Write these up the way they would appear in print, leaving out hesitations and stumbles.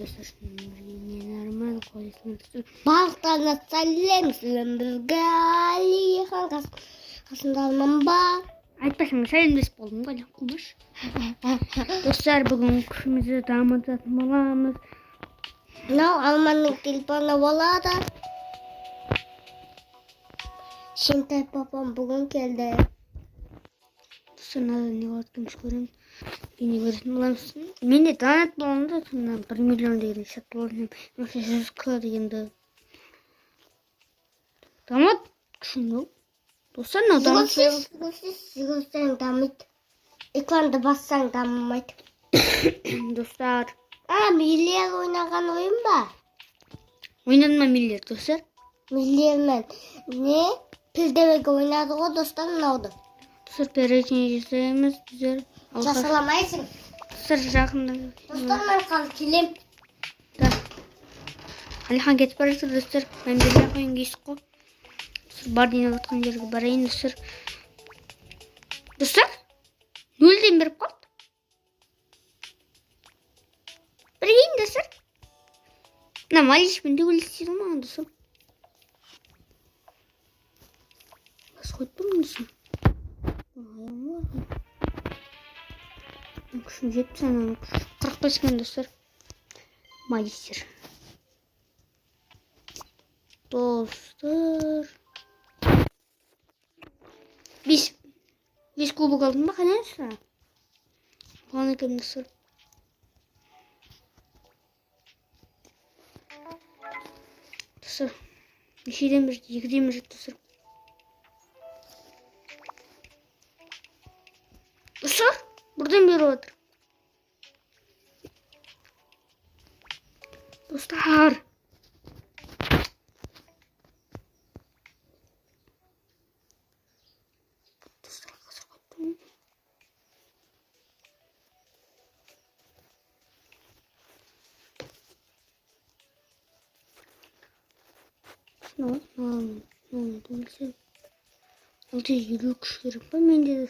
Нормально ходит. Балтана сәлем біргалихан қасындалман ба. Айтпашым, сәлемдес болдым ғой, қумаш. Достар, бүгін күшімізді дамытатын боламыз. Мынау Алманың телефоны болады. Шентай папам бүгін келді. Достар, не болады, кіміш көреміз. Бені көретін боламыз. Мен де донат болымды, 1 миллион деген шат болдым. 100 дегенді. Дамат күшін ол. Достар, Сүйгілсең дамайды. Экранды бассаң дамымайды. Достар. Миллер ойнаған ойын ба? Ойнадың ма миллер, достар? Миллермен не? Пілдемеге ойнады ғой достар мынауды. Достар, перечень жасаймыз, біздер. Жасаламайсың. Достар, жақында. Достар, мен қалып келем. Да. Алихан кетіп бара жатыр, достар. Мен берген қойын кейсік қой. Бар дейін атқан жерге барайын, достар. Достар, 0-ден беріп қалды. Біргейін, достар. Мына малишпен де өлістейді маған, достар. Бас қойып тұрмын, достар. Күшім жетіп сананың 45 мен, достар. Малистер. Достар. 5 кубок алдым ба, конечно. Бұған екен, достар. Достар, нешеден бір жетті, 2-ден бір жетті, достар. Достар, buradan biri otur. Dostlar. Dostlar, hazır koydum. Ne oldu? Altı yürüyüş kuşlarım var. Ben de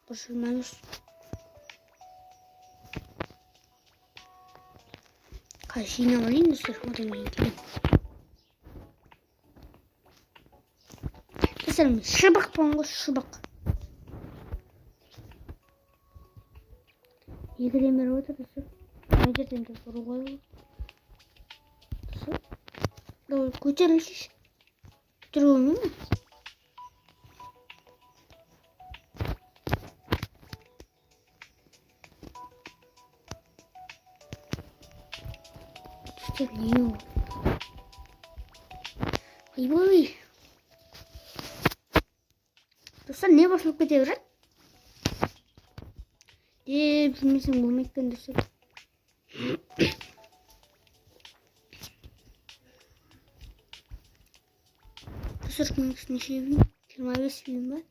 başarmalıyız. Karşıyla alayım da sırf oraya gidelim. Keselim. Şıbık pongo şıbık. 2-ден бері отыр достар. Мына жерден де бұруға достар. Давай көтерілші. Көтеріп оймай ма? Не oldu? Ay. Dostlar, ne başlık bitiyor? Bilmiyorum, bu mekten dostlar. Dostlar, şunun üstüne şey yapayım. 25 bin var.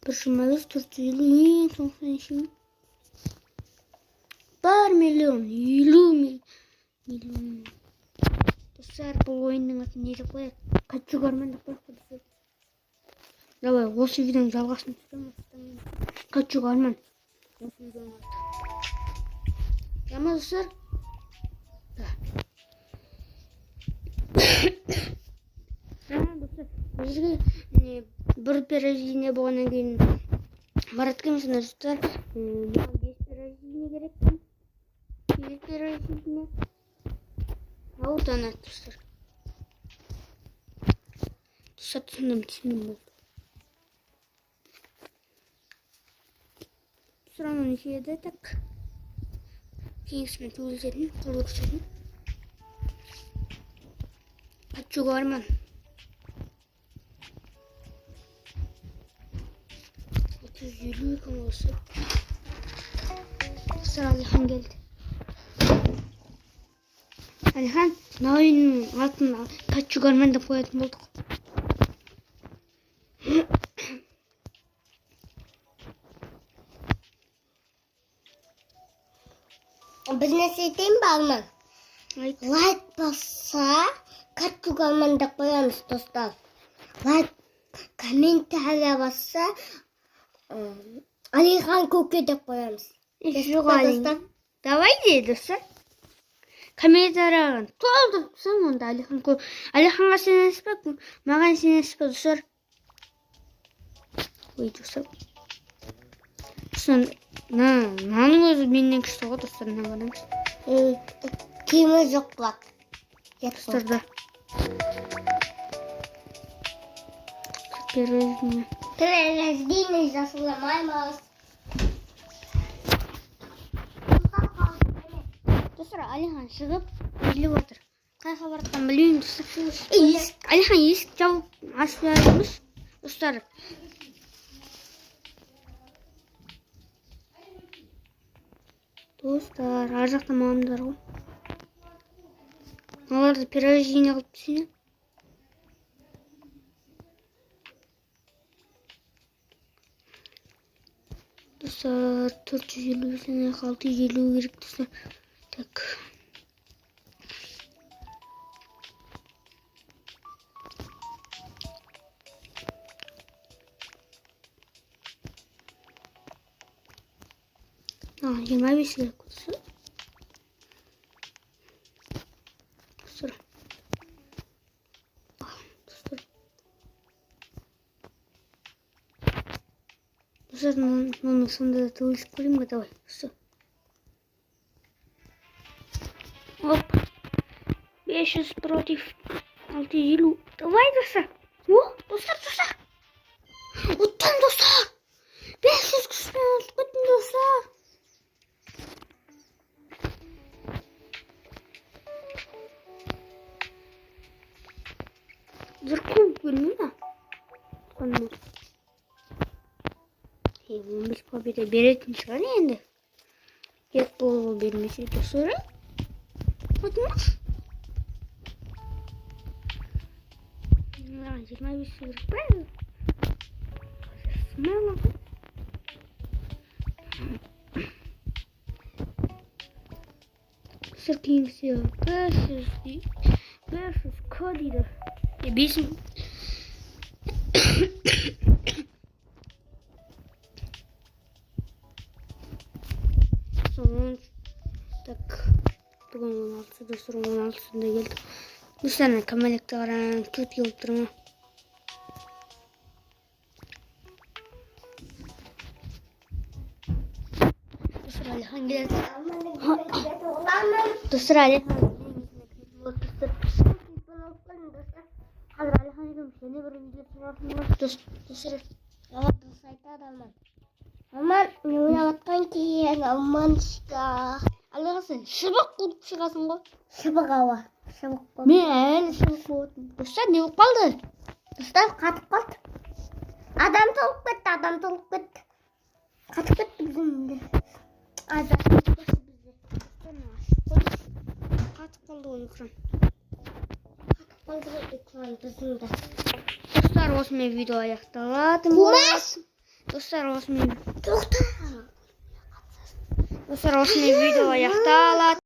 Bir şunlarız 450 son şey. 1 milyon 50 milyon. Достар, бұл ойынның атын не деп қояйық? Қатты көрмен деп қояйық, достар. Давай, осы видеоның жалғасын түсіреміз. Қатты көрмен. Осы видеоның аты. Жама, достар? Да. Жама, достар. Бізге бір пережине болғаннан кейін бараткеміз, достар. 5 пережине керек. 1 пережине. Вот она, достар. Достар, түсіндім болды. Достар, аны неше еді так. Кеңісімен төгілсетін, қол көрсетін. Қатшуға арман. 350 күн осы. Достар, Алихан келді. Алихан, мына ойынның атын қатшы көрмен деп қоятын болдық. Біз нәрсе етейін ба, Алман? Лайк басса, қатшы көрмен деп қоямыз, достар. Лайк, комментария басса, Алихан көке деп қоямыз. Давай де, достар. камераға толтырсам онда Алиханға сенесіп маған сенесіп достар. Ой достар. Наның өзі менен күшті ғой достар. Киімі жоқ бұлақ. Достарда. Перерождение жасыламаймыз. Достар, Алихан шығып, келіп отыр. Қайқа бараттан білмеймін достар. Алихан есік жауып ашып жатырмыз. Достар. Достар, ар жақта мамамдар ғой. Оларды перерождение қылып түсіне. Достар, 450 650 керек достар. Так. Жиырма бес керек достар. Достар. Достар, мама сонда да тылысып көрейін бе, давай. Достар. Оп. 500 против 650. Давай, достар. О, достар. Оттан, достар. 500 күшпен алып кеттім, достар. Зыркуып көрмей ма? Қонмай. 15 победа беретін шығар енді. Ет болу бермесе достар. Отмаш. 25 керек правильно? Мало. Сыркимся. 500 кодиді. Бесін. Так. Бүгін 16 достар 16-сында келді. Достарына камалекті қаран көт келіп тұрма. Достар Алихан келеді. Достар Алихан. Қазір Алихан екеуміз және бір видео түсіріп достар. Дұрыс айтады Алман. Алман, не ойнаватқан кейін Алман шыға. Алихан, шыбық қуып шығасың ғой. Шыбық ауа. Шыбық болды. Мен әлі шыбық болатын. Достар, не болып қалды? Достар қатып қалды. Адам толып кетті. Қатып кетті біздің. Адам толып кетті бізде. Қатып қалды ғой экран. Қатып қалды ғой экран біздің. Достар, осымен видео аяқталады. Қумас! Достар, осымен Тоқта! видео аяқталады.